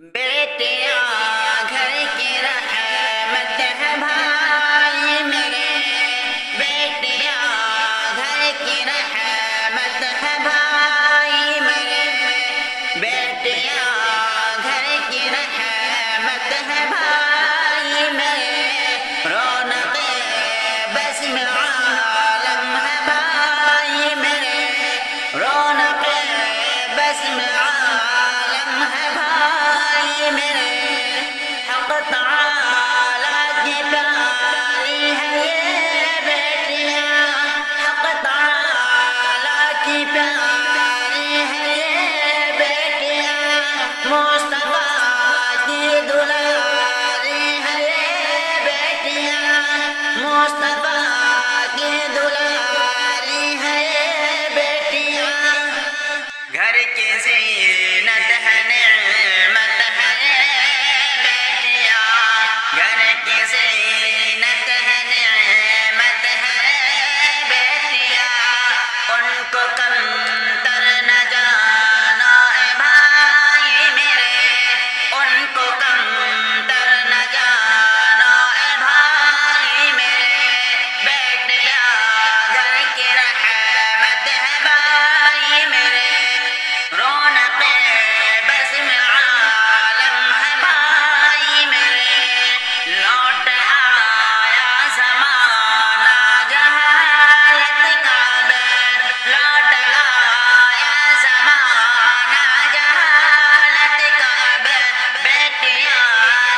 بیٹیاں گھر کی رحمت ہے بھائی میرے، بیٹیاں گھر کی رحمت ہے بھائی میرے، بیٹیاں گھر کی رحمت ہے بھائی میرے، رونق بزم عالم ہے بھائی میرے، رونق بزم عالم ہے بھائی میرے، حق تعالیٰ کی پیاری ہے یہ بیٹیاں، حق تعالیٰ کی پیاری ہے یہ بیٹیاں، مصطفیٰ کی دلاری ہے یہ بیٹیاں، مصطفیٰ کی دلاری ہے یہ بیٹیاں، گھر کی زینت ہے نعمت ہے یہ بیٹیاں، گھر کی زینت ہے نعمت ہے یہ بیٹیاں، ان کو کمتر نہ جانا اے بھائی میرے، ان کو کمتر نہ جانا اے بھائی میرے، بیٹیاں گھر کی رحمت ہے بھائی میرے، رونق بزم عالم ہے بھائی میرے، لوٹ آیا زمانہ جہالت کا بیر، لوٹ آیا زمانہ جہالت کا بیر، بیٹیاں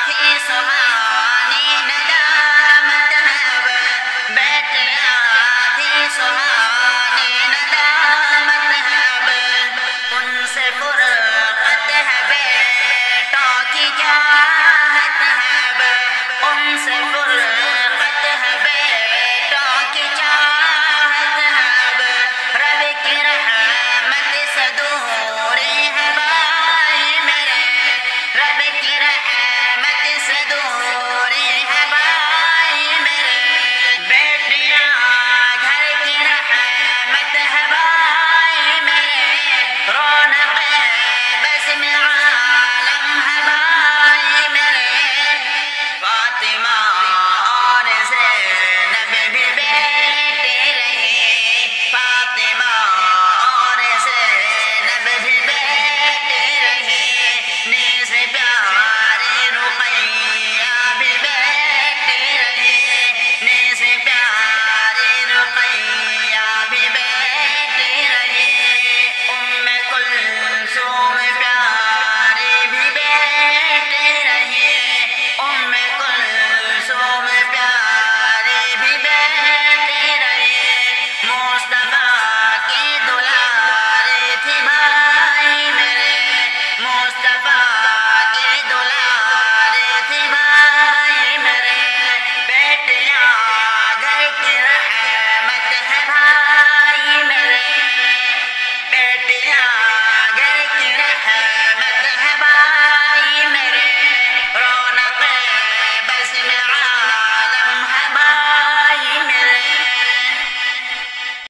تھی سہانی ندامت ہے بیر، بیٹیاں تھی سہانی ندامت ہے بیر، ان سے فرقت ہے بیٹوں کی چاہت ہے بیر، ان سے فرقت ہے بیٹوں کی چاہت ہے بیر، رب کی رحمت سے دوری ہے بھائی میرے، رب کی